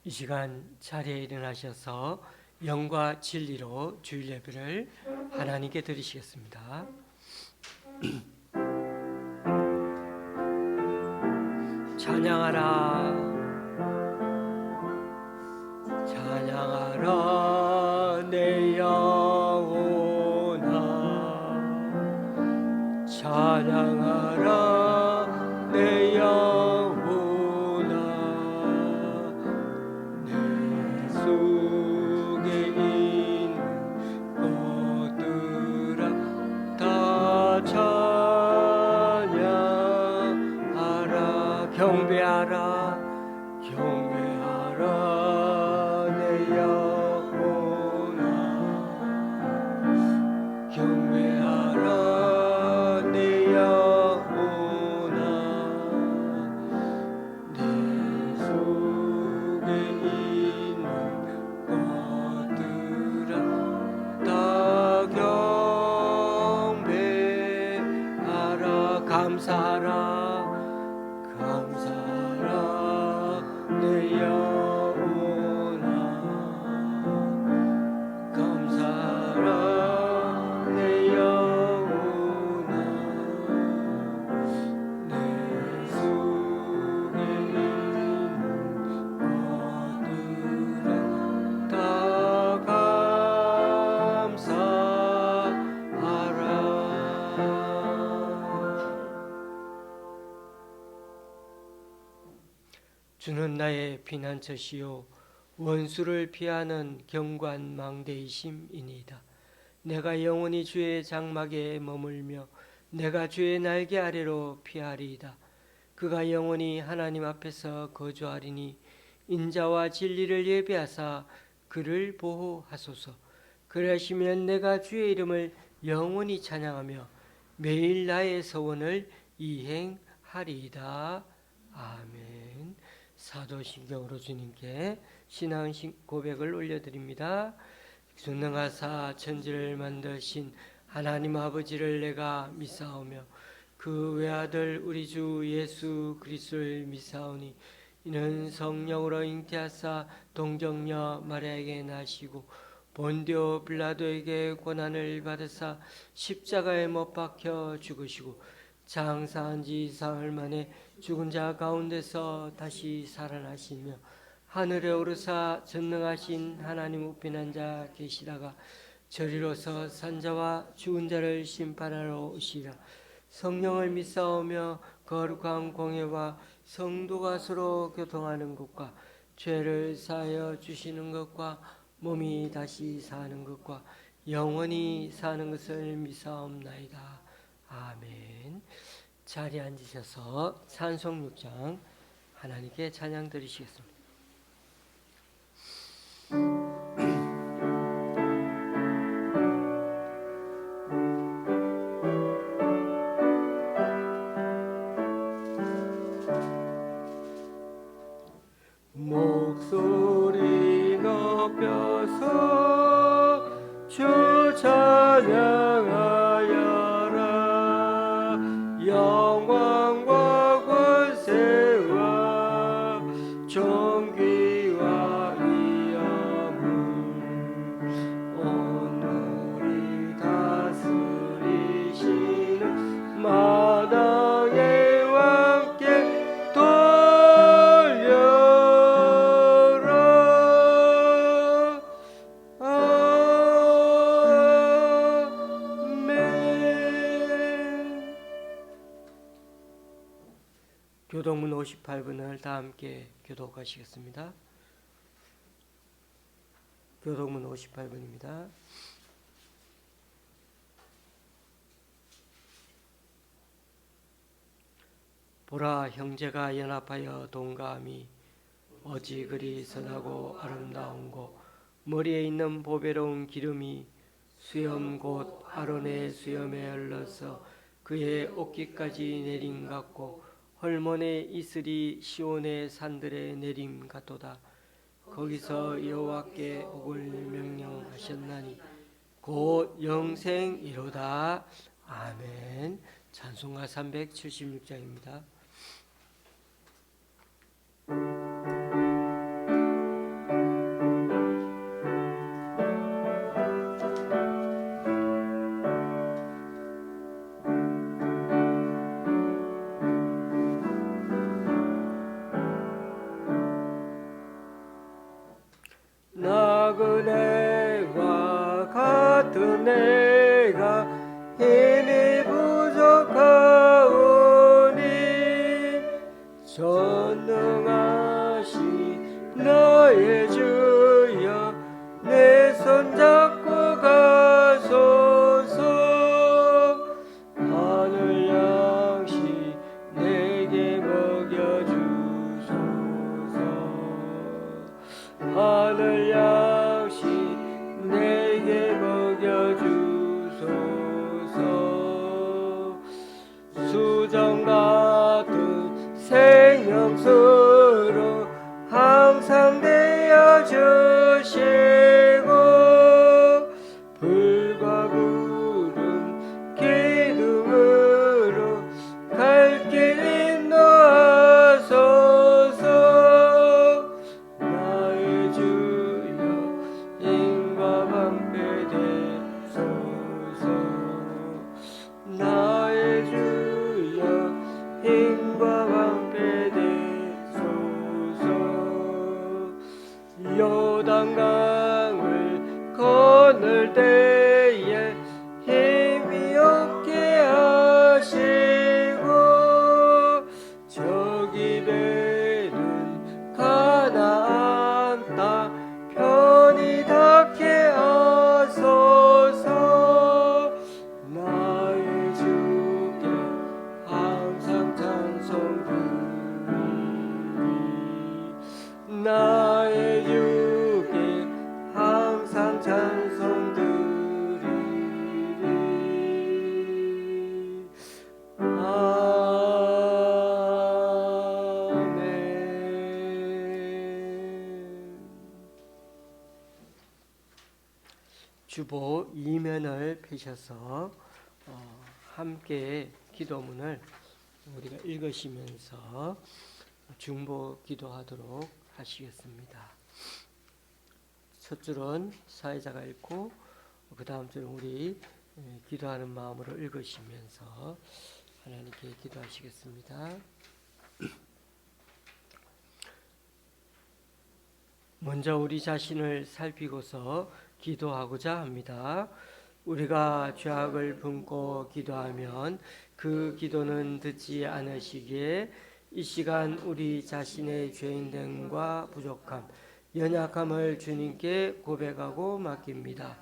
이 시간 자리에 일어나셔서 영과 진리로 주일 예배를 하나님께 드리시겠습니다. 찬양하라 찬양하라 내 영혼아 찬양하라 내 영혼아 내 속에 있는 것들아 다 찬양하라 경배하라 경배하라 내 영혼아 경배하라 내 영혼아 내 속에 있는 것들아 다 경배하라 감사하라 감사하라 내 영혼아 감사하라 내 영혼아 내 속에 있는 것들아 다 감사하라. 주는 나의 피난처시요 원수를 피하는 경관망대이심이니이다. 내가 영원히 주의 장막에 머물며 내가 주의 날개 아래로 피하리이다. 그가 영원히 하나님 앞에서 거주하리니 인자와 진리를 예비하사 그를 보호하소서. 그러시면 내가 주의 이름을 영원히 찬양하며 매일 나의 소원을 이행하리이다. 아멘. 사도신경으로 주님께 신앙 고백을 올려드립니다. 전능하사 천지를 만드신 하나님 아버지를 내가 믿사오며 그 외아들 우리 주 예수 그리스도를 믿사오니 이는 성령으로 잉태하사 동정녀 마리아에게 나시고 본디오 빌라도에게 고난을 받으사 십자가에 못 박혀 죽으시고 장사한 지 사흘 만에 죽은 자 가운데서 다시 살아나시며 하늘에 오르사 전능하신 하나님 우편한 자 계시다가 저리로서 산자와 죽은 자를 심판하러 오시라. 성령을 믿사오며 거룩한 공예와 성도가 서로 교통하는 것과 죄를 사하여 주시는 것과 몸이 다시 사는 것과 영원히 사는 것을 믿사옵나이다. 아멘. 자리에 앉으셔서 찬송 6장 하나님께 찬양 드리시겠습니다. 목소리 높여서 주 찬양하여라. 영광과 권세와 존귀와 위엄을 오늘이 다스리시는 마당의 왕께 돌려라. 아멘. 교독문 58분을 다 함께 교독하시겠습니다. 교독문 58분입니다. 보라, 형제가 연합하여 동감이 어찌 그리 선하고 아름다운고 머리에 있는 보배로운 기름이 수염 곧 아론의 수염에 흘러서 그의 옷깃까지 내림 같고 헐몬의 이슬이 시온의 산들에 내림 같도다. 거기서 여호와께 복을 명령하셨나니 곧 영생이로다. 아멘. 찬송가 376장입니다. 전능하신 나의 주여 내 손잡고 가소서. 하늘 양식 내게 먹여주소서. 하늘 양식 내게 먹여주소서. 수정 같은 생명수로 항상 되어 주시고 불과 구름 기둥으로 갈 길 인도하소서. 나의 주여 힘과 방패 되소서. 나의 주여 힘과 방패 되소서. 요단강을 건널 때에 힘이 없게 하시고 저기 베는 가나안 땅 편히 닿게 하소서. 나의 주께 항상 찬송 드리리. 나의 주께 항상 찬송 드리리. 아멘. 주보 이면을 펴셔서 함께 기도문을 우리가 읽으시면서 중보 기도하도록 하시겠습니다. 첫 줄은 사회자가 읽고 그 다음 줄은 우리 기도하는 마음으로 읽으시면서 하나님께 기도하시겠습니다. 먼저 우리 자신을 살피고서 기도하고자 합니다. 우리가 죄악을 품고 기도하면 그 기도는 듣지 않으시기에 이 시간 우리 자신의 죄인됨과 부족함, 연약함을 주님께 고백하고 맡깁니다.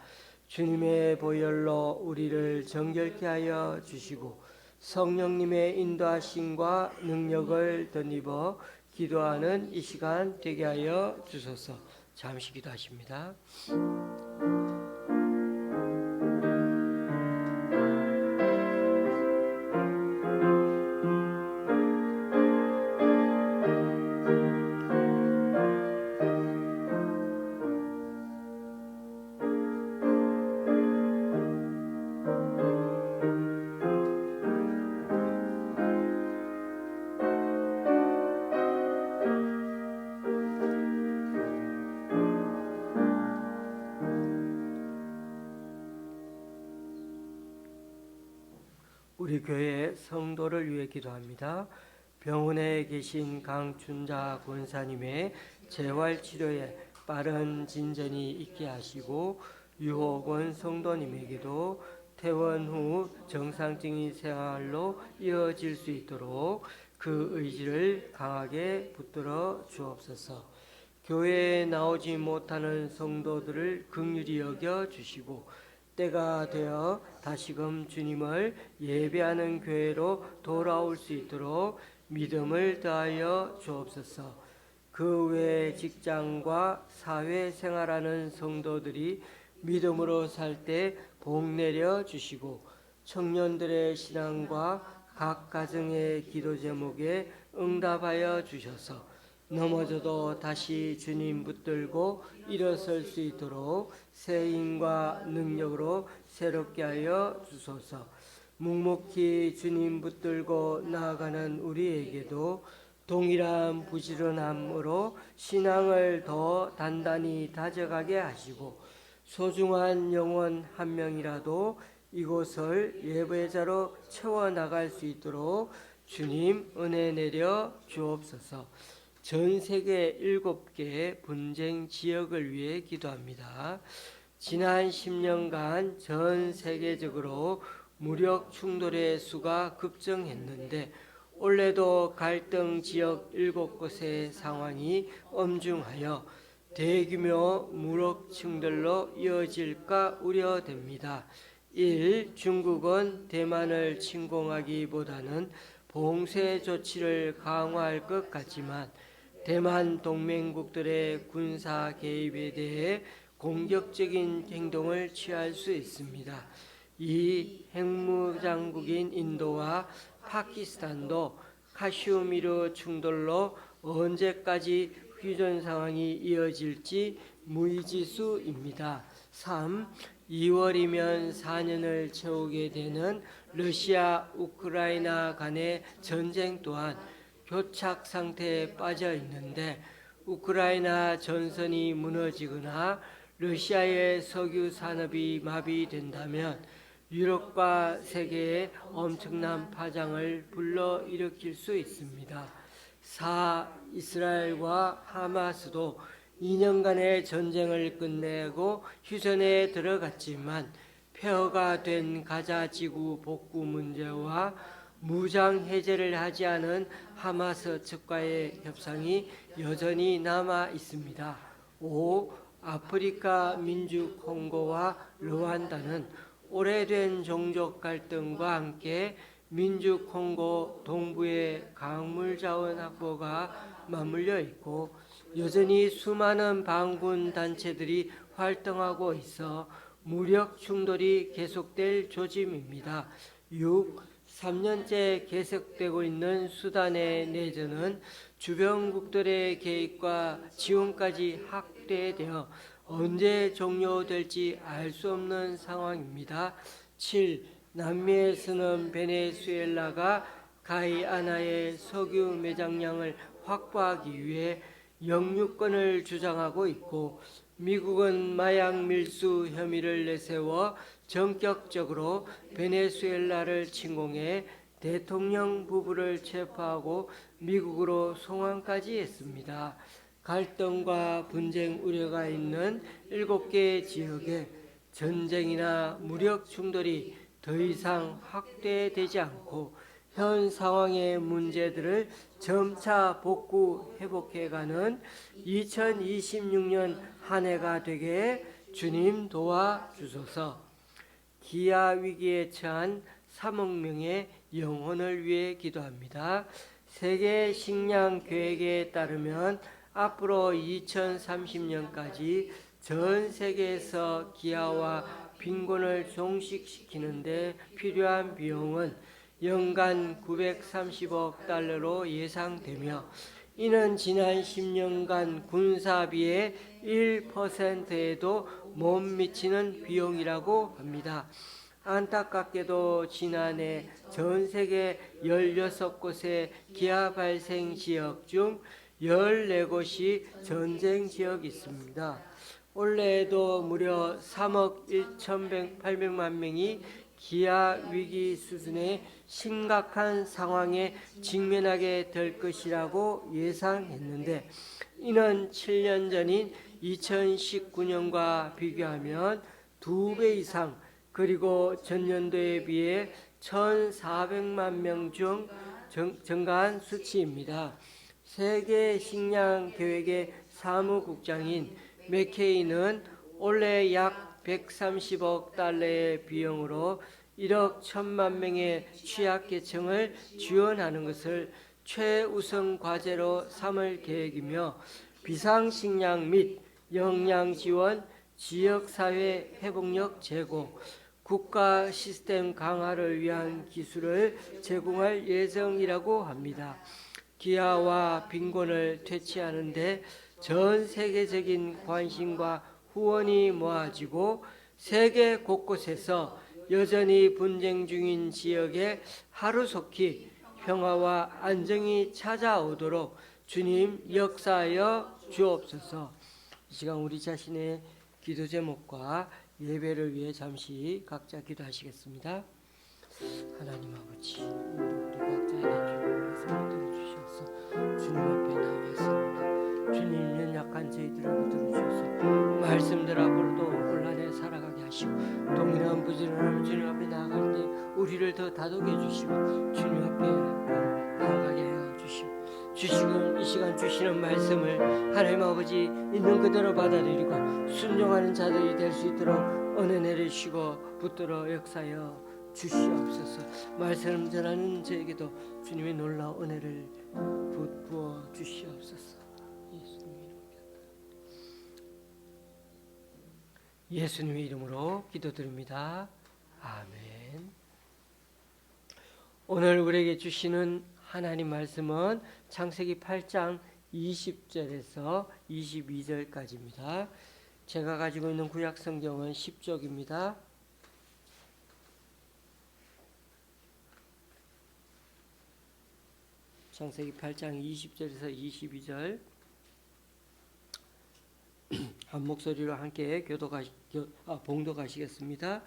주님의 보혈로 우리를 정결케 하여 주시고 성령님의 인도하심과 능력을 덧입어 기도하는 이 시간 되게 하여 주소서. 잠시 기도하십니다. 우리 교회 성도를 위해 기도합니다. 병원에 계신 강춘자 권사님의 재활치료에 빠른 진전이 있게 하시고 유호권 성도님에게도 퇴원 후 정상적인 생활로 이어질 수 있도록 그 의지를 강하게 붙들어 주옵소서. 교회에 나오지 못하는 성도들을 긍휼히 여겨 주시고 때가 되어 다시금 주님을 예배하는 교회로 돌아올 수 있도록 믿음을 더하여 주옵소서. 그 외 직장과 사회 생활하는 성도들이 믿음으로 살 때 복 내려 주시고 청년들의 신앙과 각 가정의 기도 제목에 응답하여 주셔서 넘어져도 다시 주님 붙들고 일어설 수 있도록 새 힘과 능력으로 새롭게 하여 주소서. 묵묵히 주님 붙들고 나아가는 우리에게도 동일한 부지런함으로 신앙을 더 단단히 다져가게 하시고 소중한 영혼 한 명이라도 이곳을 예배자로 채워나갈 수 있도록 주님 은혜 내려 주옵소서. 전 세계 7개 분쟁 지역을 위해 기도합니다. 지난 10년간 전 세계적으로 무력 충돌의 수가 급증했는데 올해도 갈등 지역 7곳의 상황이 엄중하여 대규모 무력 충돌로 이어질까 우려됩니다. 1. 중국은 대만을 침공하기보다는 봉쇄 조치를 강화할 것 같지만 대만 동맹국들의 군사 개입에 대해 공격적인 행동을 취할 수 있습니다. 2. 핵무장국인 인도와 파키스탄도 카슈미르 충돌로 언제까지 휴전 상황이 이어질지 무의지수입니다. 3. 2월이면 4년을 채우게 되는 러시아 우크라이나 간의 전쟁 또한 교착 상태에 빠져 있는데 우크라이나 전선이 무너지거나 러시아의 석유 산업이 마비된다면 유럽과 세계에 엄청난 파장을 불러일으킬 수 있습니다. 4. 이스라엘과 하마스도 2년간의 전쟁을 끝내고 휴전에 들어갔지만 폐허가 된 가자 지구 복구 문제와 무장 해제를 하지 않은 하마스 측과의 협상이 여전히 남아 있습니다. 5. 아프리카 민주 콩고와 르완다는 오래된 종족 갈등과 함께 민주 콩고 동부의 강물 자원 확보가 맞물려 있고 여전히 수많은 반군 단체들이 활동하고 있어 무력 충돌이 계속될 조짐입니다. 6. 3년째 계속되고 있는 수단의 내전은 주변국들의 개입과 지원까지 확대되어 언제 종료될지 알 수 없는 상황입니다. 7. 남미에서는 베네수엘라가 가이아나의 석유 매장량을 확보하기 위해 영유권을 주장하고 있고 미국은 마약 밀수 혐의를 내세워 전격적으로 베네수엘라를 침공해 대통령 부부를 체포하고 미국으로 송환까지 했습니다. 갈등과 분쟁 우려가 있는 7개 지역에 전쟁이나 무력 충돌이 더 이상 확대되지 않고 현 상황의 문제들을 점차 회복해가는 2026년 한 해가 되게 주님 도와주소서. 기아 위기에 처한 3억 명의 영혼을 위해 기도합니다. 세계 식량 계획에 따르면 앞으로 2030년까지 전 세계에서 기아와 빈곤을 종식시키는데 필요한 비용은 연간 930억 달러로 예상되며 이는 지난 10년간 군사비의 1%에도 못 미치는 비용이라고 합니다. 안타깝게도 지난해 전 세계 16곳의 기아 발생 지역 중 14곳이 전쟁 지역이 있습니다. 올해에도 무려 3억 1,800만 명이 기아 위기 수준의 심각한 상황에 직면하게 될 것이라고 예상했는데 이는 7년 전인 2019년과 비교하면 2배 이상 그리고 전년도에 비해 1,400만 명 중 증가한 수치입니다. 세계 식량 계획의 사무국장인 맥케이는 올해 약 130억 달러의 비용으로 1억 1천만 명의 취약계층을 지원하는 것을 최우선 과제로 삼을 계획이며 비상식량 및 영양지원, 지역사회 회복력 제고, 국가 시스템 강화를 위한 기술을 제공할 예정이라고 합니다. 기아와 빈곤을 퇴치하는 데 전 세계적인 관심과 후원이 모아지고 세계 곳곳에서 여전히 분쟁 중인 지역에 하루속히 평화와 안정이 찾아오도록 주님 역사하여 주옵소서. 이 시간 우리 자신의 기도 제목과 예배를 위해 잠시 각자 기도하시겠습니다. 하나님 아버지, 우리 각자에게 말씀을 들어주셔서 주님 앞에 나왔습니다. 주님 연약한 저희들을 붙들어주셔서 말씀들 앞으로도 혼란에 살아가게 하시고 동일한 부지런함을 주님 앞에 나아갈 때 우리를 더 다독여 주시고 주님 앞에 주시는 이 시간 주시는 말씀을 하나님 아버지 있는 그대로 받아들이고 순종하는 자들이 될 수 있도록 은혜 내리시고 붙들어 역사여 주시옵소서. 말씀 전하는 저에게도 주님의 놀라운 은혜를 부어 주시옵소서. 예수님의 이름으로 기도드립니다. 아멘. 오늘 우리에게 주시는 하나님 말씀은 창세기 8장 20절에서 22절까지입니다. 제가 가지고 있는 구약 성경은 10쪽입니다. 창세기 8장 20절에서 22절 한 목소리로 함께 봉독하시겠습니다.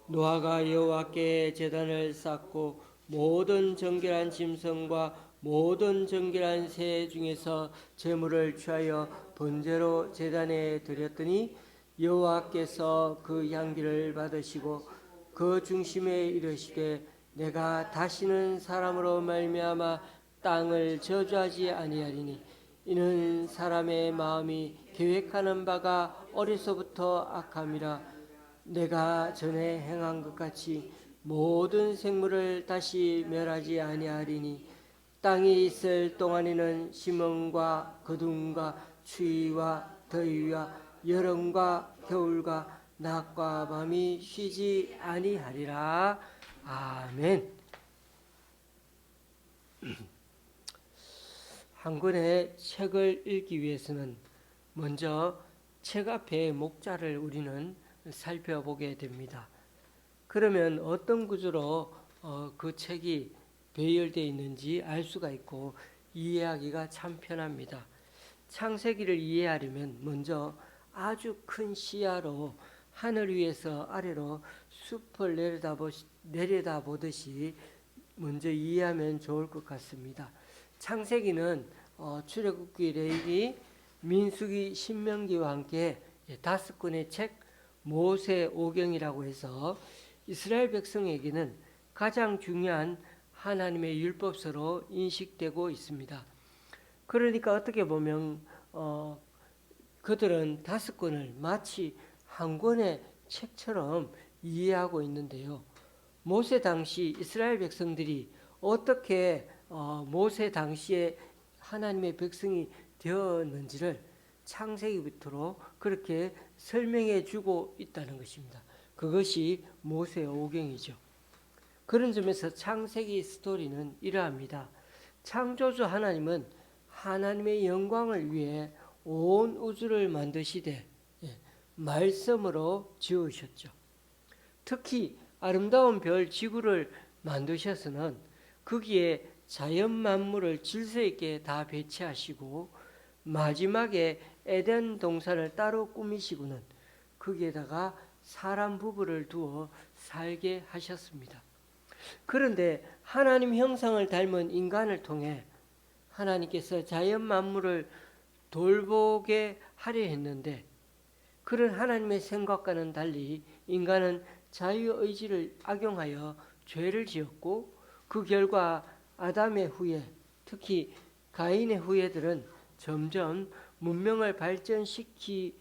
노아가 여호와께 제단을 쌓고 모든 정결한 짐승과 모든 정결한 새 중에서 제물을 취하여 번제로 제단에 드렸더니 여호와께서 그 향기를 받으시고 그 중심에 이르시되 내가 다시는 사람으로 말미암아 땅을 저주하지 아니하리니 이는 사람의 마음이 계획하는 바가 어려서부터 악함이라. 내가 전에 행한 것 같이 모든 생물을 다시 멸하지 아니하리니 땅이 있을 동안에는 심음과 거둠과 추위와 더위와 여름과 겨울과 낮과 밤이 쉬지 아니하리라. 아멘. 한 권의 책을 읽기 위해서는 먼저 책 앞에 목자를 우리는 살펴보게 됩니다. 그러면 어떤 구조로 그 책이 배열되어 있는지 알 수가 있고 이해하기가 참 편합니다. 창세기를 이해하려면 먼저 아주 큰 시야로 하늘 위에서 아래로 숲을 내려다보듯이 먼저 이해하면 좋을 것 같습니다. 창세기는 출애굽기, 레위기, 민수기, 신명기와 함께 5권의 책 모세오경이라고 해서 이스라엘 백성에게는 가장 중요한 하나님의 율법서로 인식되고 있습니다. 그러니까 어떻게 보면 그들은 5권을 마치 한 권의 책처럼 이해하고 있는데요. 모세 당시 이스라엘 백성들이 어떻게 모세 당시에 하나님의 백성이 되었는지를 창세기부터로 그렇게 설명해 주고 있다는 것입니다. 그것이 모세오경이죠. 그런 점에서 창세기 스토리는 이러합니다. 창조주 하나님은 하나님의 영광을 위해 온 우주를 만드시되 말씀으로 지으셨죠. 특히 아름다운 별 지구를 만드셔서는 거기에 자연 만물을 질서 있게 다 배치하시고 마지막에 에덴 동산을 따로 꾸미시고는 거기에다가 사람 부부를 두어 살게 하셨습니다. 그런데 하나님 형상을 닮은 인간을 통해 하나님께서 자연 만물을 돌보게 하려 했는데 그런 하나님의 생각과는 달리 인간은 자유의지를 악용하여 죄를 지었고 그 결과 아담의 후예, 특히 가인의 후예들은 점점 문명을 발전시켜가는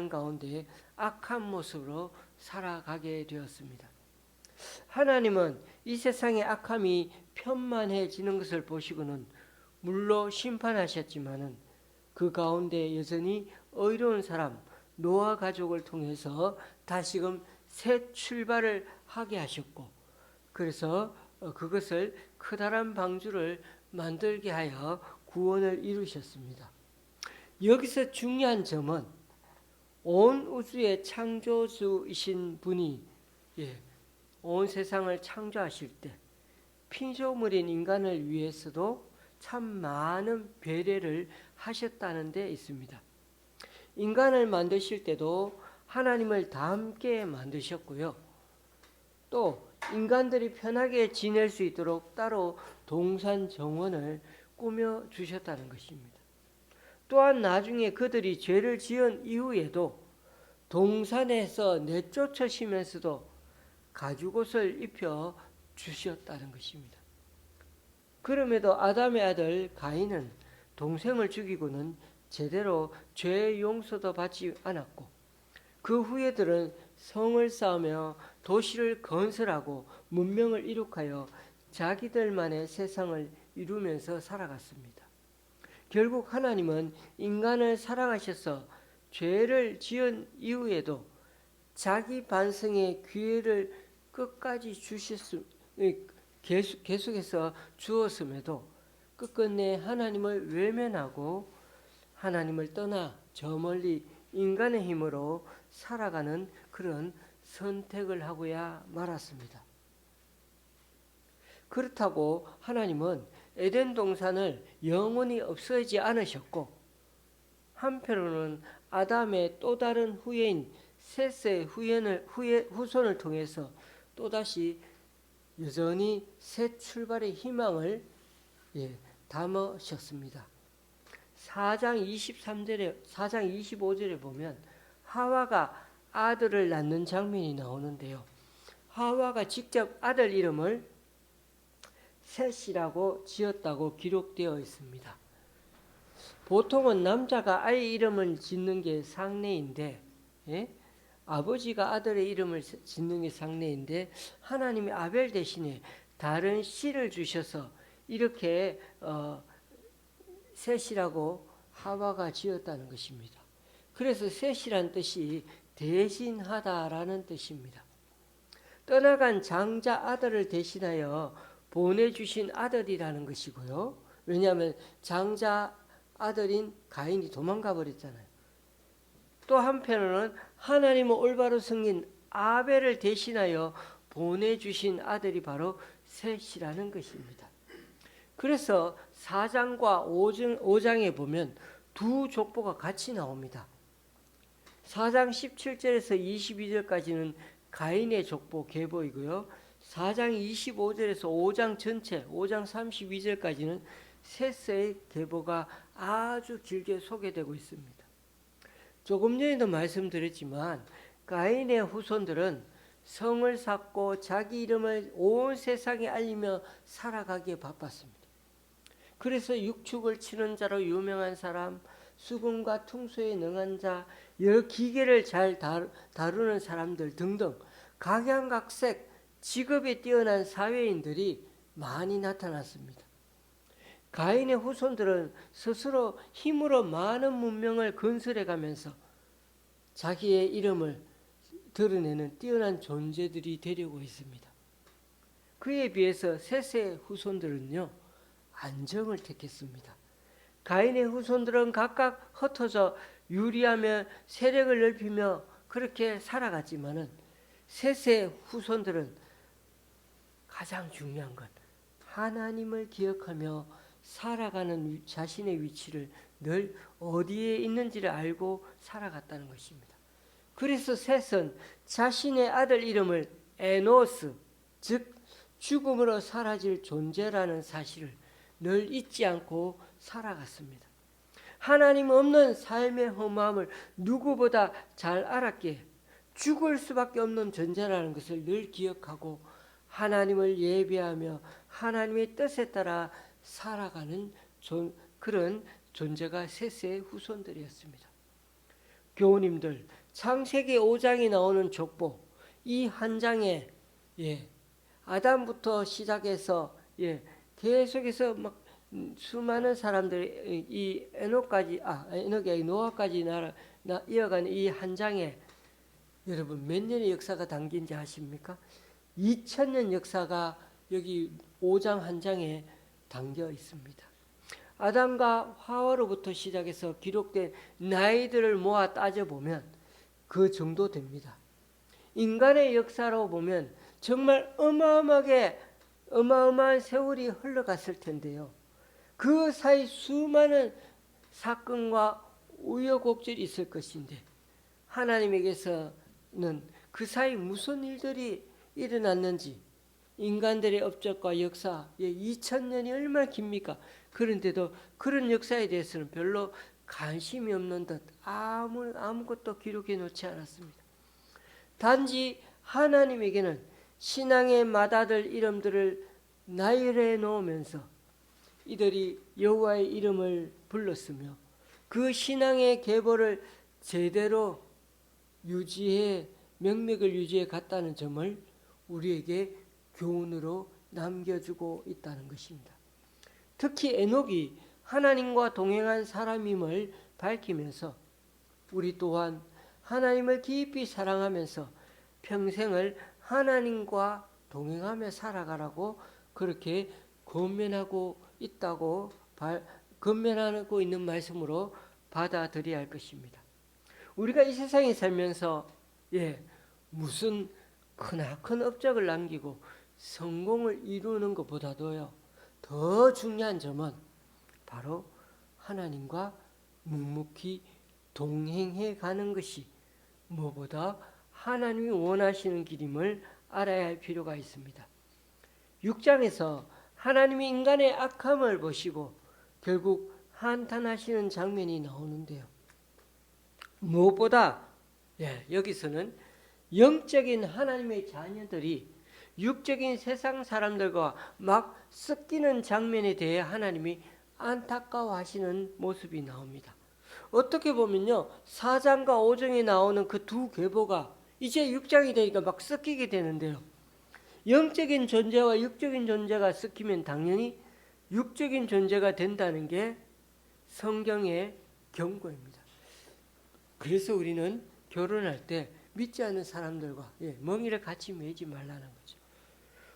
가운데 악한 모습으로 살아가게 되었습니다. 하나님은 이 세상의 악함이 편만해지는 것을 보시고는 물로 심판하셨지만은 그 가운데 여전히 의로운 사람 노아 가족을 통해서 다시금 새 출발을 하게 하셨고 그래서 그것을 커다란 방주를 만들게 하여 구원을 이루셨습니다. 여기서 중요한 점은 온 우주의 창조주이신 분이 온 세상을 창조하실 때 피조물인 인간을 위해서도 참 많은 배려를 하셨다는 데 있습니다. 인간을 만드실 때도 하나님을 다 함께 만드셨고요. 또 인간들이 편하게 지낼 수 있도록 따로 동산 정원을 꾸며 주셨다는 것입니다. 또한 나중에 그들이 죄를 지은 이후에도 동산에서 내쫓으시면서도 가죽옷을 입혀 주셨다는 것입니다. 그럼에도 아담의 아들 가인은 동생을 죽이고는 제대로 죄의 용서도 받지 않았고, 그 후예들은 성을 쌓으며 도시를 건설하고 문명을 이룩하여 자기들만의 세상을 이루면서 살아갔습니다. 결국 하나님은 인간을 사랑하셔서 죄를 지은 이후에도 자기 반성의 기회를 끝까지 계속해서 주었음에도 끝끝내 하나님을 외면하고 하나님을 떠나 저 멀리 인간의 힘으로 살아가는 그런 선택을 하고야 말았습니다. 그렇다고 하나님은 에덴 동산을 영원히 없애지 않으셨고, 한편으로는 아담의 또 다른 후예인 셋의 후손을 통해서 또다시 여전히 새 출발의 희망을 담으셨습니다. 4장 25절에 보면 하와가 아들을 낳는 장면이 나오는데요. 하와가 직접 아들 이름을 셋이라고 지었다고 기록되어 있습니다. 보통은 남자가 아이 이름을 짓는 게 상례인데, 아버지가 아들의 이름을 짓는 게 상례인데, 하나님이 아벨 대신에 다른 씨를 주셔서 이렇게 셋이라고 하와가 지었다는 것입니다. 그래서 셋이란 뜻이 대신하다라는 뜻입니다. 떠나간 장자 아들을 대신하여 보내주신 아들이라는 것이고요. 왜냐하면 장자 아들인 가인이 도망가 버렸잖아요. 또 한편으로는 하나님은 올바로 섬긴 아벨을 대신하여 보내주신 아들이 바로 셋이라는 것입니다. 그래서 4장과 5장에 보면 두 족보가 같이 나옵니다. 4장 17절에서 22절까지는 가인의 족보 계보이고요. 4장 25절에서 5장 전체 5장 32절까지는 셋의 계보가 아주 길게 소개되고 있습니다. 조금 전에도 말씀드렸지만 가인의 후손들은 성을 쌓고 자기 이름을 온 세상에 알리며 살아가기에 바빴습니다. 그래서 육축을 치는 자로 유명한 사람, 수금과 퉁소에 능한 자, 여러 기계를 잘 다루는 사람들 등등 각양각색 직업에 뛰어난 사회인들이 많이 나타났습니다. 가인의 후손들은 스스로 힘으로 많은 문명을 건설해 가면서 자기의 이름을 드러내는 뛰어난 존재들이 되려고 했습니다. 그에 비해서 셋의 후손들은요, 안정을 택했습니다. 가인의 후손들은 각각 흩어져 유리하며 세력을 넓히며 그렇게 살아갔지만은 셋의 후손들은 가장 중요한 것, 하나님을 기억하며 살아가는 자신의 위치를 늘 어디에 있는지를 알고 살아갔다는 것입니다. 그래서 셋은 자신의 아들 이름을 에노스, 즉 죽음으로 사라질 존재라는 사실을 늘 잊지 않고 살아갔습니다. 하나님 없는 삶의 허무함을 누구보다 잘 알았기에 죽을 수밖에 없는 존재라는 것을 늘 기억하고 하나님을 예배하며 하나님의 뜻에 따라 살아가는 그런 존재가 셋의 후손들이었습니다. 교우님들, 창세기 5장에 나오는 족보, 이 한 장에 아담부터 시작해서 계속해서 막 수많은 사람들이 이 에녹의 노아까지 이어가는 이 한 장에 여러분 몇 년의 역사가 담긴지 아십니까? 2000년 역사가 여기 5장 한 장에 담겨 있습니다. 아담과 하와로부터 시작해서 기록된 나이들을 모아 따져보면 그 정도 됩니다. 인간의 역사로 보면 정말 어마어마한 세월이 흘러갔을 텐데요. 그 사이 수많은 사건과 우여곡절이 있을 것인데 하나님에게서는 그 사이 무슨 일들이 일어났는지 인간들의 업적과 역사 2000년이 얼마나 깁니까? 그런데도 그런 역사에 대해서는 별로 관심이 없는 듯 아무것도 기록해 놓지 않았습니다. 단지 하나님에게는 신앙의 맏아들 이름들을 나열해 놓으면서 이들이 여호와의 이름을 불렀으며 그 신앙의 계보를 제대로 명맥을 유지해 갔다는 점을 우리에게 교훈으로 남겨주고 있다는 것입니다. 특히 에녹이 하나님과 동행한 사람임을 밝히면서 우리 또한 하나님을 깊이 사랑하면서 평생을 하나님과 동행하며 살아가라고 그렇게 권면하고 있는 말씀으로 받아들여야 할 것입니다. 우리가 이 세상에 살면서 무슨 크나큰 업적을 남기고 성공을 이루는 것보다도요, 더 중요한 점은 바로 하나님과 묵묵히 동행해 가는 것이 무엇보다 하나님이 원하시는 길임을 알아야 할 필요가 있습니다. 6장에서 하나님이 인간의 악함을 보시고 결국 한탄하시는 장면이 나오는데요. 무엇보다 여기서는 영적인 하나님의 자녀들이 육적인 세상 사람들과 막 섞이는 장면에 대해 하나님이 안타까워하시는 모습이 나옵니다. 어떻게 보면요, 4장과 5장에 나오는 그 두 계보가 이제 6장이 되니까 막 섞이게 되는데요. 영적인 존재와 육적인 존재가 섞이면 당연히 육적인 존재가 된다는 게 성경의 경고입니다. 그래서 우리는 결혼할 때 믿지 않는 사람들과 멍이를 같이 매지 말라는 거죠.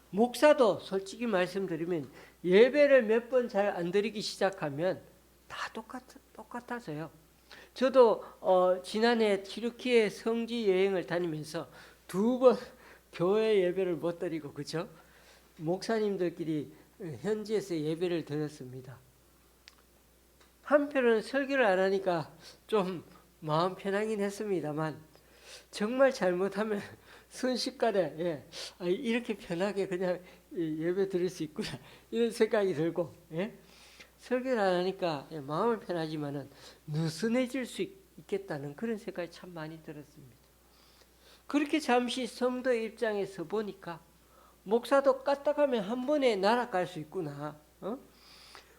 목사도 솔직히 말씀드리면 예배를 몇 번 잘 안 드리기 시작하면 다 똑같아서요. 저도 지난해 튀르키예 성지 여행을 다니면서 2번 교회 예배를 못 드리고, 그죠? 목사님들끼리 현지에서 예배를 드렸습니다. 한편으로는 설교를 안 하니까 좀 마음 편하긴 했습니다만, 정말 잘못하면 순식간에 이렇게 편하게 그냥 예배 드릴 수 있구나 이런 생각이 들고, 설교를 안 하니까 마음은 편하지만은 느슨해질 수 있겠다는 그런 생각이 참 많이 들었습니다. 그렇게 잠시 성도 입장에서 보니까 목사도 까딱하면 한 번에 날아갈 수 있구나.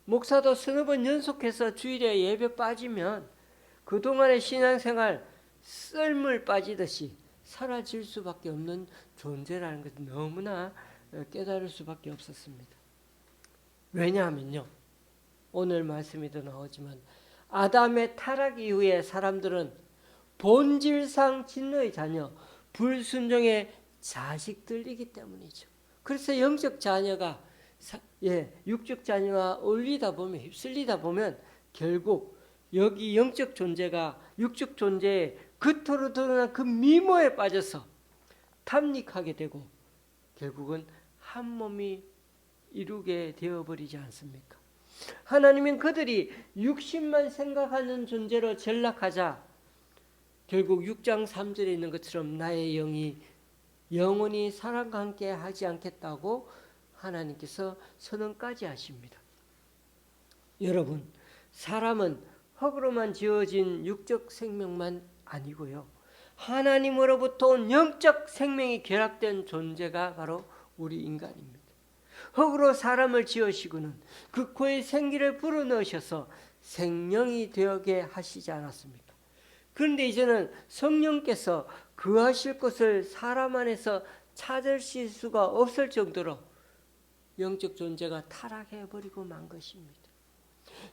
목사도 서너 번 연속해서 주일에 예배 빠지면 그동안의 신앙생활 썰물 빠지듯이 사라질 수밖에 없는 존재라는 것을 너무나 깨달을 수밖에 없었습니다. 왜냐하면요, 오늘 말씀에도 나오지만 아담의 타락 이후에 사람들은 본질상 진노의 자녀, 불순종의 자식들이기 때문이죠. 그래서 영적 자녀가 육적 자녀와 어울리다 보면, 휩쓸리다 보면 결국 여기 영적 존재가 육적 존재의 겉으로 드러난 그 미모에 빠져서 탐닉하게 되고 결국은 한 몸이 이루게 되어버리지 않습니까? 하나님은 그들이 육신만 생각하는 존재로 전락하자 결국 6장 3절에 있는 것처럼 나의 영이 영원히 사람과 함께 하지 않겠다고 하나님께서 선언까지 하십니다. 여러분, 사람은 흙으로만 지어진 육적 생명만 아니고요, 하나님으로부터 온 영적 생명이 결합된 존재가 바로 우리 인간입니다. 흙으로 사람을 지으시고는 그 코에 생기를 불어넣으셔서 생명이 되게 하시지 않았습니까? 그런데 이제는 성령께서 거하실 곳을 사람 안에서 찾으실 수가 없을 정도로 영적 존재가 타락해버리고 만 것입니다.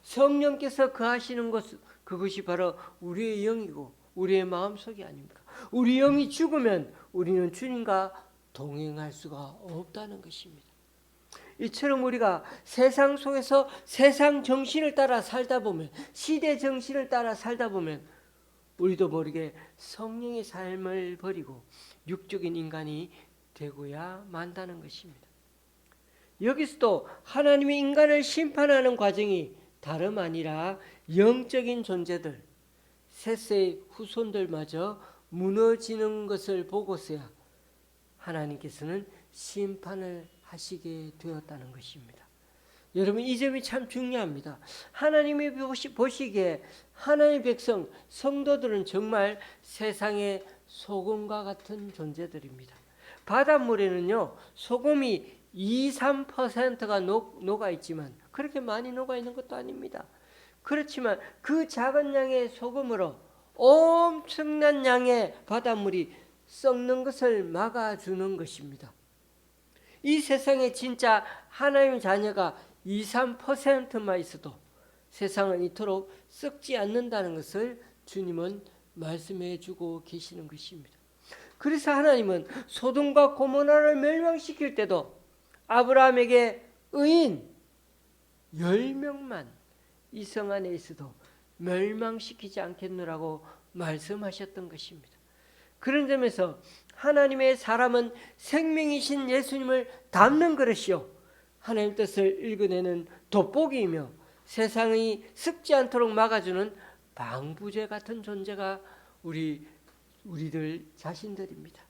성령께서 거하시는 곳, 그것이 바로 우리의 영이고 우리의 마음속이 아닙니까? 우리 영이 죽으면 우리는 주님과 동행할 수가 없다는 것입니다. 이처럼 우리가 세상 속에서 세상 정신을 따라 살다 보면, 시대 정신을 따라 살다 보면 우리도 모르게 성령의 삶을 버리고 육적인 인간이 되고야 만다는 것입니다. 여기서도 하나님이 인간을 심판하는 과정이 다름 아니라 영적인 존재들, 셋의 후손들마저 무너지는 것을 보고서야 하나님께서는 심판을 하시게 되었다는 것입니다. 여러분, 이 점이 참 중요합니다. 하나님이 보시기에 하나님의 백성, 성도들은 정말 세상의 소금과 같은 존재들입니다. 바닷물에는요, 소금이 2, 3%가 녹아 있지만 그렇게 많이 녹아 있는 것도 아닙니다. 그렇지만 그 작은 양의 소금으로 엄청난 양의 바닷물이 썩는 것을 막아주는 것입니다. 이 세상에 진짜 하나님 자녀가 2, 3%만 있어도 세상은 이토록 썩지 않는다는 것을 주님은 말씀해 주고 계시는 것입니다. 그래서 하나님은 소돔과 고모라를 멸망시킬 때도 아브라함에게 의인 10명만 이 성 안에 있어도 멸망시키지 않겠노라고 말씀하셨던 것입니다. 그런 점에서 하나님의 사람은 생명이신 예수님을 담는 그릇이요 하나님 뜻을 읽어내는 돋보기이며 세상이 썩지 않도록 막아주는 방부제 같은 존재가 우리들 자신들입니다.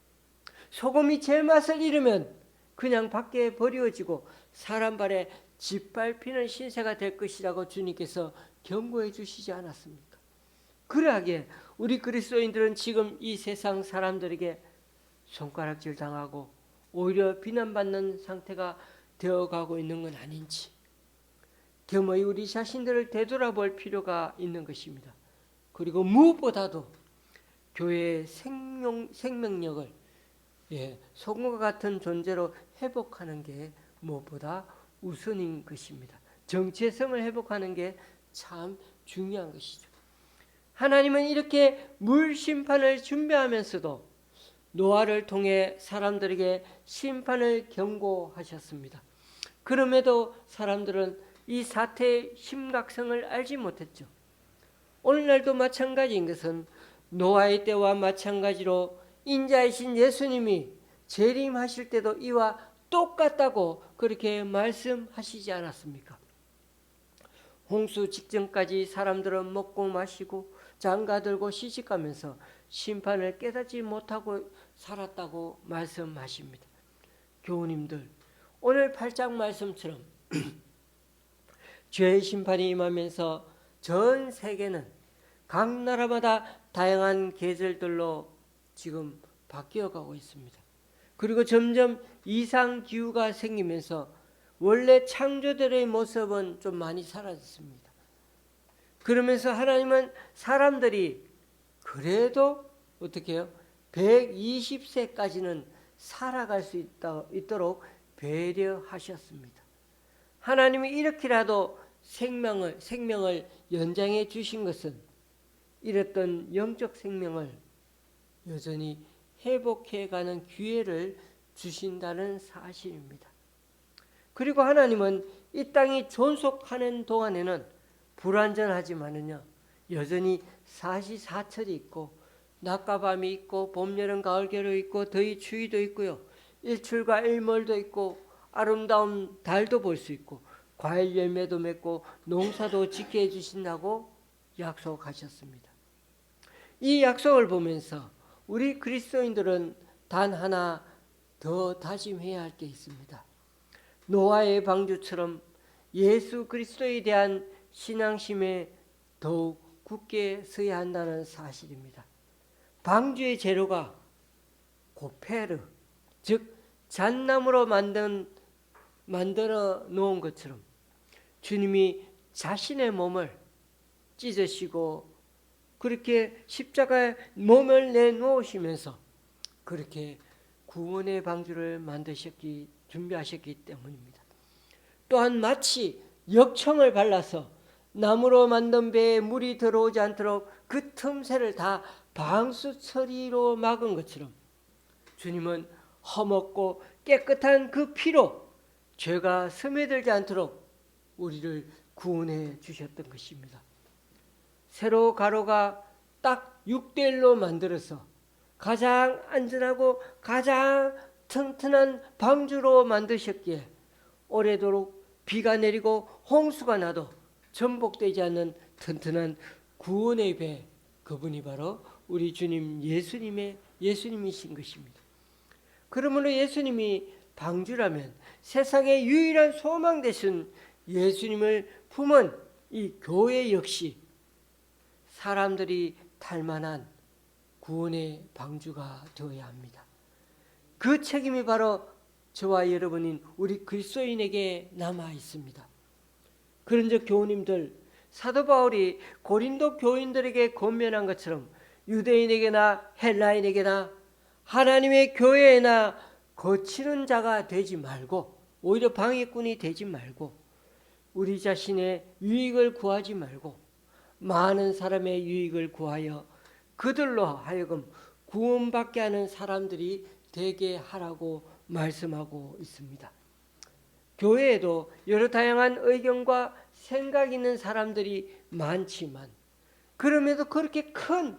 소금이 제맛을 잃으면 그냥 밖에 버려지고 사람 발에 짓밟히는 신세가 될 것이라고 주님께서 경고해 주시지 않았습니까? 그러하기에 우리 그리스도인들은 지금 이 세상 사람들에게 손가락질 당하고 오히려 비난받는 상태가 되어가고 있는 건 아닌지 겸허히 우리 자신들을 되돌아볼 필요가 있는 것입니다. 그리고 무엇보다도 교회의 생명력을 소금과 같은 존재로 회복하는 게 무엇보다 우선인 것입니다. 정체성을 회복하는 게 참 중요한 것이죠. 하나님은 이렇게 물 심판을 준비하면서도 노아를 통해 사람들에게 심판을 경고하셨습니다. 그럼에도 사람들은 이 사태의 심각성을 알지 못했죠. 오늘날도 마찬가지인 것은 노아의 때와 마찬가지로 인자이신 예수님이 재림하실 때도 이와 똑같다고 그렇게 말씀하시지 않았습니까? 홍수 직전까지 사람들은 먹고 마시고 장가들고 시집가면서 심판을 깨닫지 못하고 살았다고 말씀하십니다. 교우님들, 오늘 8장 말씀처럼 죄의 심판이 임하면서 전 세계는 각 나라마다 다양한 계절들로 지금 바뀌어가고 있습니다. 그리고 점점 이상기후가 생기면서 원래 창조들의 모습은 좀 많이 사라졌습니다. 그러면서 하나님은 사람들이 그래도 어떻게 해요? 120세까지는 살아갈 수 있도록 배려하셨습니다. 하나님이 이렇게라도 생명을 연장해 주신 것은 잃었던 영적 생명을 여전히 회복해가는 기회를 주신다는 사실입니다. 그리고 하나님은 이 땅이 존속하는 동안에는 불완전하지만은요 여전히 사시사철이 있고 낮과 밤이 있고 봄, 여름, 가을, 겨울이 있고 더위, 추위도 있고요 일출과 일몰도 있고 아름다운 달도 볼 수 있고 과일 열매도 맺고 농사도 짓게 해주신다고 약속하셨습니다. 이 약속을 보면서 우리 그리스도인들은 단 하나 더 다짐해야 할 게 있습니다. 노아의 방주처럼 예수 그리스도에 대한 신앙심에 더욱 굳게 서야 한다는 사실입니다. 방주의 재료가 고페르, 즉 잣나무로 만들어 놓은 것처럼 주님이 자신의 몸을 찢으시고 그렇게 십자가에 몸을 내놓으시면서 그렇게 구원의 방주를 준비하셨기 때문입니다. 또한 마치 역청을 발라서 나무로 만든 배에 물이 들어오지 않도록 그 틈새를 다 방수 처리로 막은 것처럼 주님은 험없고 깨끗한 그 피로 죄가 스며들지 않도록 우리를 구원해 주셨던 것입니다. 세로 가로가 딱 6대1로 만들어서 가장 안전하고 가장 튼튼한 방주로 만드셨기에 오래도록 비가 내리고 홍수가 나도 전복되지 않는 튼튼한 구원의 배, 그분이 바로 우리 주님 예수님이신 것입니다. 그러므로 예수님이 방주라면 세상의 유일한 소망 되신 예수님을 품은 이 교회 역시 사람들이 탈만한 구원의 방주가 되어야 합니다. 그 책임이 바로 저와 여러분인 우리 그리스도인에게 남아 있습니다. 그런즉 교우님들, 사도 바울이 고린도 교인들에게 권면한 것처럼 유대인에게나 헬라인에게나 하나님의 교회에나 거치는 자가 되지 말고, 오히려 방해꾼이 되지 말고, 우리 자신의 유익을 구하지 말고 많은 사람의 유익을 구하여 그들로 하여금 구원받게 하는 사람들이 되게 하라고 말씀하고 있습니다. 교회에도 여러 다양한 의견과 생각 있는 사람들이 많지만, 그럼에도 그렇게 큰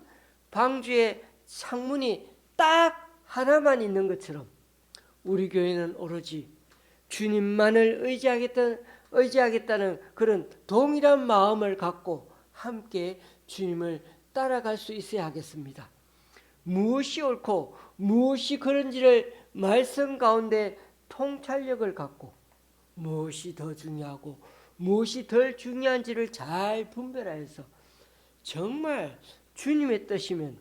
방주의 창문이 딱 하나만 있는 것처럼 우리 교회는 오로지 주님만을 의지하겠다는 그런 동일한 마음을 갖고 함께 주님을 따라갈 수 있어야 하겠습니다. 무엇이 옳고 무엇이 그런지를 말씀 가운데 통찰력을 갖고 무엇이 더 중요하고 무엇이 덜 중요한지를 잘 분별하여서 정말 주님의 뜻이면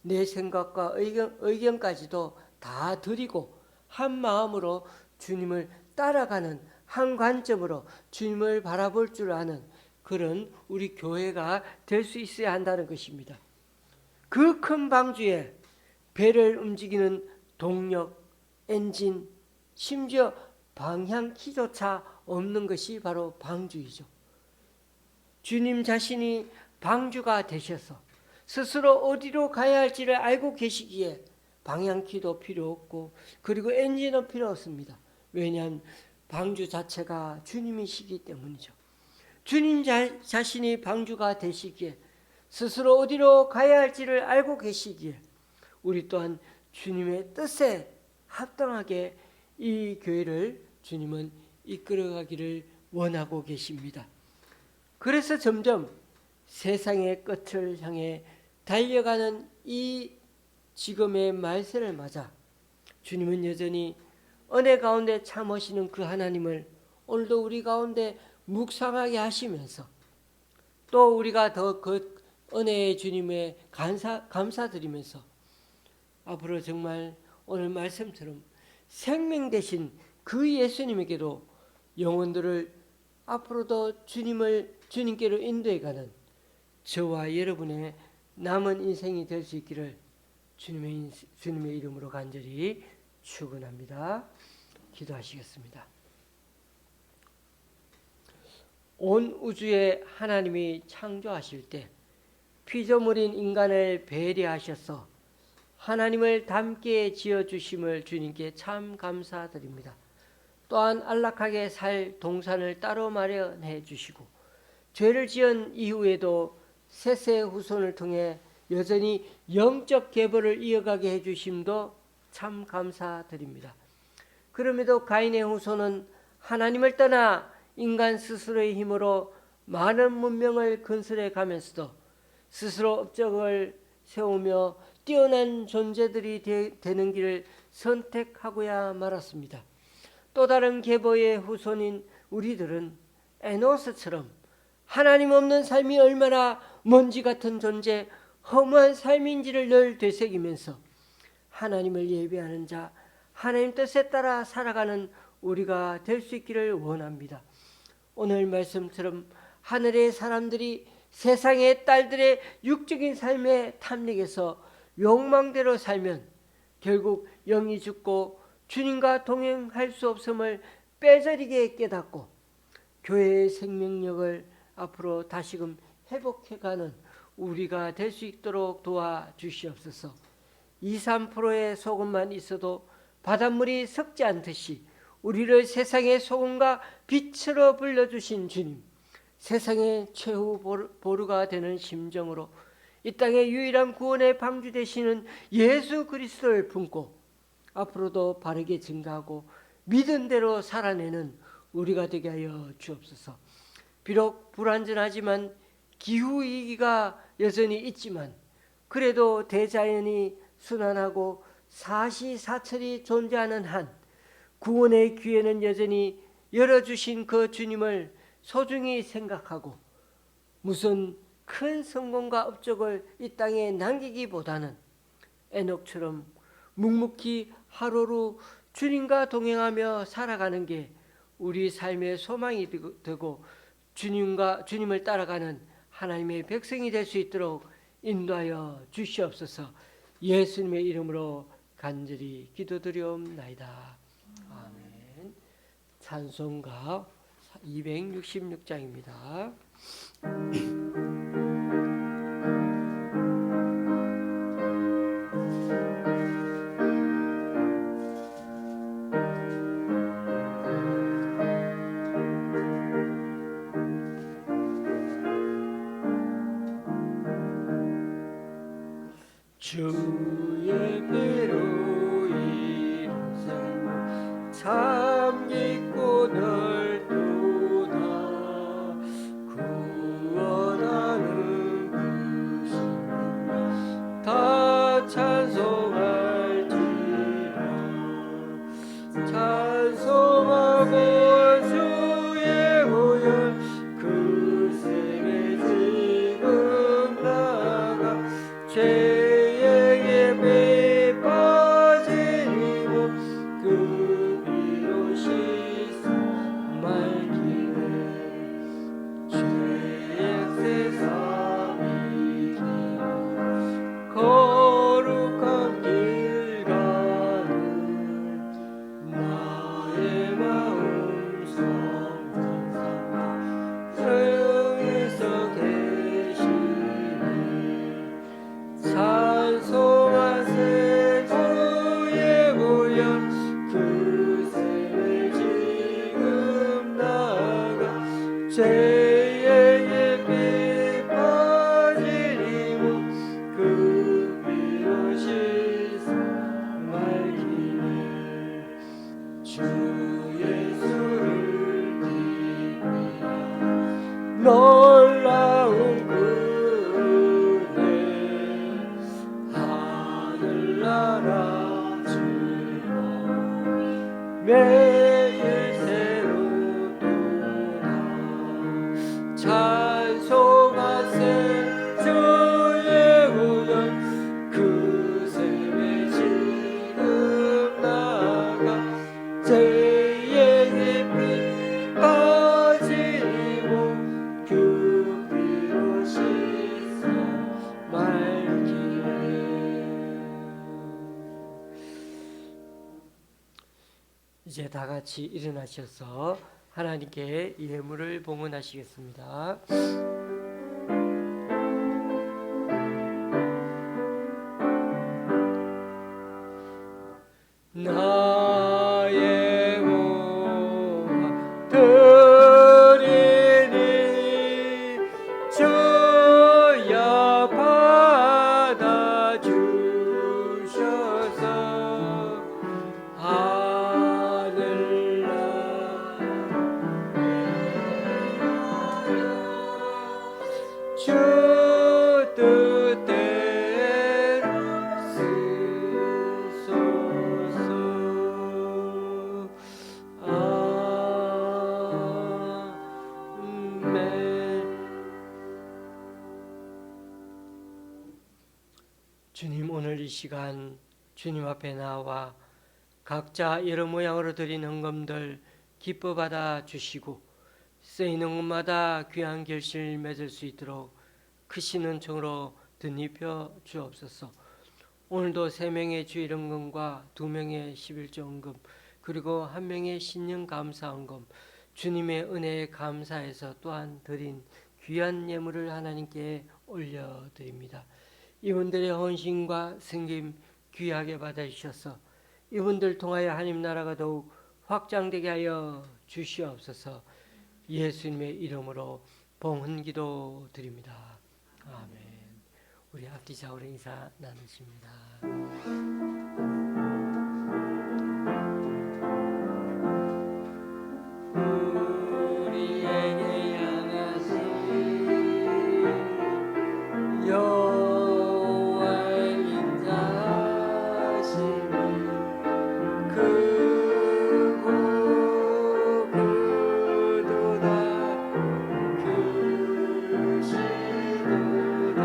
내 생각과 의견까지도 다 드리고 한 마음으로 주님을 따라가는 한 관점으로 주님을 바라볼 줄 아는 그런 우리 교회가 될 수 있어야 한다는 것입니다. 그 큰 방주에 배를 움직이는 동력, 엔진, 심지어 방향키조차 없는 것이 바로 방주이죠. 주님 자신이 방주가 되셔서 스스로 어디로 가야 할지를 알고 계시기에 방향키도 필요 없고 그리고 엔진은 필요 없습니다. 왜냐하면 방주 자체가 주님이시기 때문이죠. 주님 자신이 방주가 되시기에 스스로 어디로 가야 할지를 알고 계시기에 우리 또한 주님의 뜻에 합당하게 이 교회를 주님은 이끌어가기를 원하고 계십니다. 그래서 점점 세상의 끝을 향해 달려가는 이 지금의 말세를 맞아 주님은 여전히 은혜 가운데 참으시는 그 하나님을 오늘도 우리 가운데 묵상하게 하시면서 또 우리가 더 그 은혜의 주님에 감사드리면서 앞으로 정말 오늘 말씀처럼 생명 되신 그 예수님에게로 영혼들을 앞으로도 주님께로 인도해가는 저와 여러분의 남은 인생이 될 수 있기를 주님의 이름으로 간절히 축원합니다. 기도하시겠습니다. 온 우주에 하나님이 창조하실 때 피조물인 인간을 배려하셔서 하나님을 닮게 지어주심을 주님께 참 감사드립니다. 또한 안락하게 살 동산을 따로 마련해 주시고 죄를 지은 이후에도 셋의 후손을 통해 여전히 영적 계보를 이어가게 해주심도 참 감사드립니다. 그럼에도 가인의 후손은 하나님을 떠나 인간 스스로의 힘으로 많은 문명을 건설해 가면서도 스스로 업적을 세우며 뛰어난 존재들이 되는 길을 선택하고야 말았습니다. 또 다른 계보의 후손인 우리들은 에노스처럼 하나님 없는 삶이 얼마나 먼지 같은 존재, 허무한 삶인지를 늘 되새기면서 하나님을 예배하는 자, 하나님 뜻에 따라 살아가는 우리가 될 수 있기를 원합니다. 오늘 말씀처럼 하늘의 사람들이 세상의 딸들의 육적인 삶의 탐닉에서 욕망대로 살면 결국 영이 죽고 주님과 동행할 수 없음을 빼저리게 깨닫고 교회의 생명력을 앞으로 다시금 회복해가는 우리가 될 수 있도록 도와주시옵소서. 2~3%의 소금만 있어도 바닷물이 섞지 않듯이 우리를 세상의 소금과 빛으로 불러주신 주님, 세상의 최후 보루가 되는 심정으로 이 땅의 유일한 구원의 방주 되시는 예수 그리스도를 품고 앞으로도 바르게 증가하고 믿은 대로 살아내는 우리가 되게 하여 주옵소서. 비록 불완전하지만 기후위기가 여전히 있지만 그래도 대자연이 순환하고 사시사철이 존재하는 한 구원의 기회는 여전히 열어주신 그 주님을 소중히 생각하고 무슨 큰 성공과 업적을 이 땅에 남기기보다는 에녹처럼 묵묵히 하루루 주님과 동행하며 살아가는 게 우리 삶의 소망이 되고 주님을 따라가는 하나님의 백성이 될 수 있도록 인도하여 주시옵소서. 예수님의 이름으로 간절히 기도드리옵나이다. 아멘. 찬송가 266장입니다. 주의 배로 일어서 참 깊고 넓도다. 구원하는 그 신을 다 찬송할지라. 찬송하고 주의 오연 그 셈에 지금 나가 죄의 깊이 빠지니 그 위로 씻어 맑히네. 주 예수를 기쁘라. 놀라운 그네 하늘나라 즐거움 매일 찬송하세 주의 오연 그 셈에 지금 나가 죄의 깊이 빠지고 그 피로 씻어 맑히네. 이제 다 같이 일어나셔서 하나님께 예물을 봉헌하시겠습니다. 나의 몸 드리니 주여 받아주셔서 주 뜻대로 쓰소서. 아멘. 주님, 오늘 이 시간 주님 앞에 나와 각자 여러 모양으로 드린 헌금들 기뻐 받아 주시고 쓰이는 곳마다 귀한 결실 맺을 수 있도록 크신 은총으로 덧입혀 주옵소서. 오늘도 3명의 주일헌금과 2명의 11조헌금 그리고 1명의 신년 감사헌금 주님의 은혜에 감사해서 또한 드린 귀한 예물을 하나님께 올려드립니다. 이분들의 헌신과 섬김 귀하게 받아주셔서 이분들 통하여 하나님 나라가 더욱 확장되게 하여 주시옵소서. 예수님의 이름으로 봉헌기도 드립니다. 아멘. 우리 앞뒤 좌우로 인사 나누십니다. 우리에게 향하신 여호와의 인자하심이 크고 크도다. 크시도다.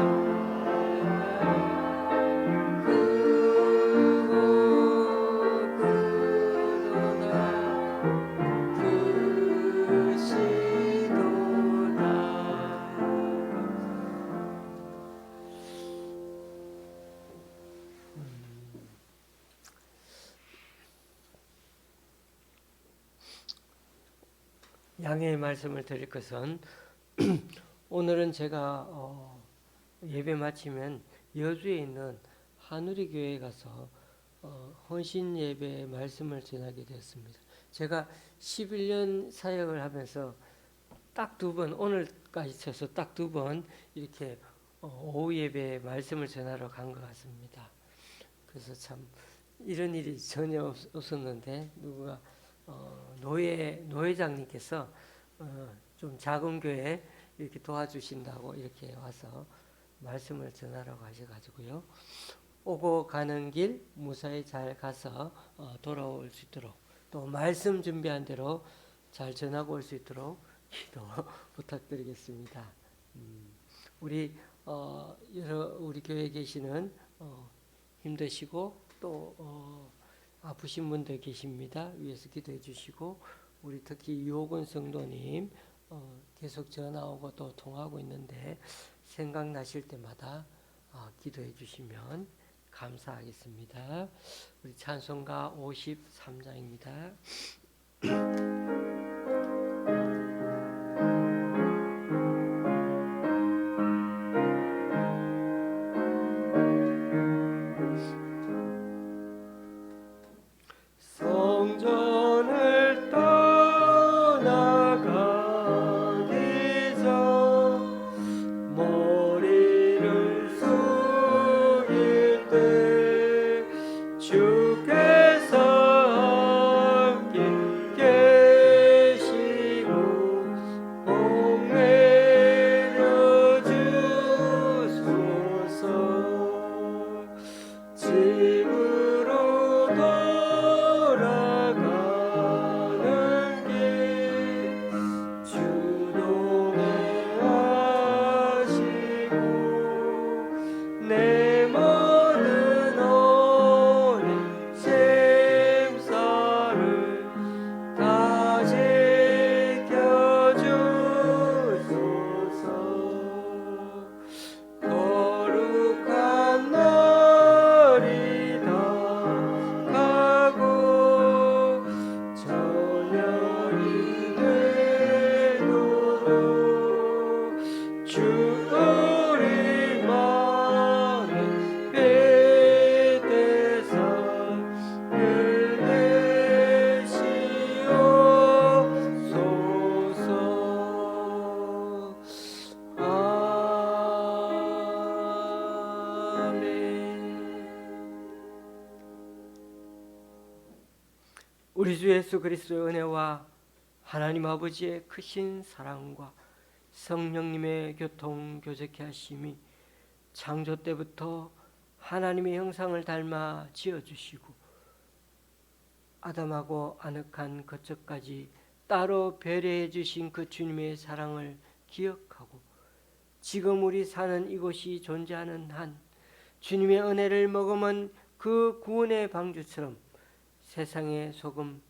양해의 말씀을 드릴 것은 오늘은 제가 예배 마치면 여주에 있는 하누리 교회에 가서 헌신 예배 말씀을 전하게 되었습니다. 제가 11년 사역을 하면서 딱 두 번, 오늘까지 쳐서 딱 두 번 이렇게 오후 예배 말씀을 전하러 간 것 같습니다. 그래서 참 이런 일이 전혀 없었는데 누가 노회장님께서 좀 작은 교회 이렇게 도와주신다고 이렇게 와서 말씀을 전하러 가셔가지고요. 오고 가는 길 무사히 잘 가서 돌아올 수 있도록 또 말씀 준비한 대로 잘 전하고 올 수 있도록 기도 부탁드리겠습니다. 우리 우리 교회에 계시는 힘드시고 또 아프신 분들 계십니다. 위에서 기도해 주시고 우리 특히 유호근 성도님 계속 전화 오고 또 통하고 있는데 생각나실 때마다 기도해 주시면 감사하겠습니다. 우리 찬송가 53장입니다. 성전을 떠나가기 전 머리를 숙일 때 주께서 함께 계시고 복 내려 주소서. 집으로 돌아가는 길 주동에 하시고 내 모든 오랜 생사를 다 지켜주소서. 거룩한 날이 다가고 저녁이 되도록 주 우리 마음에 뱉대사 늘 내시옵소서. 아멘. 우리 주 예수 그리스도의 은혜와 하나님 아버지의 크신 사랑과 성령님의 교통 교제케 하심이 창조 때부터 하나님의 형상을 닮아 지어주시고 아담하고 아늑한 거처까지 따로 배려해 주신 그 주님의 사랑을 기억하고 지금 우리 사는 이곳이 존재하는 한 주님의 은혜를 머금은 그 구원의 방주처럼 세상의 소금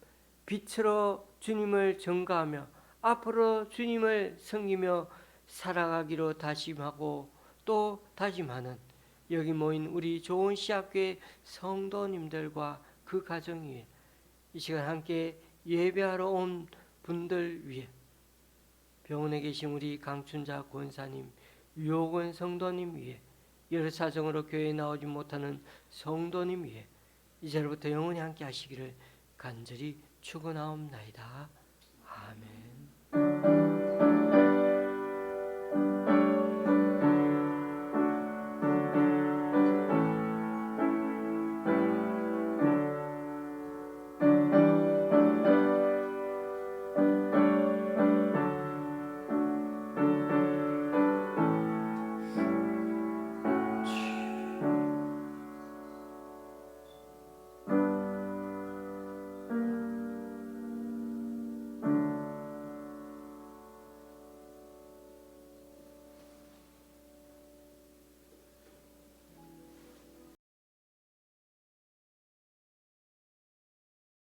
빛으로 주님을 전가하며 앞으로 주님을 섬기며 살아가기로 다짐하고 또 다짐하는 여기 모인 우리 좋은 시학교의 성도님들과 그 가정 위에 이 시간 함께 예배하러 온 분들 위해 병원에 계신 우리 강춘자 권사님, 유호근 성도님 위해 여러 사정으로 교회에 나오지 못하는 성도님 위해 이제부터 영원히 함께 하시기를 간절히 축원하옵나이다.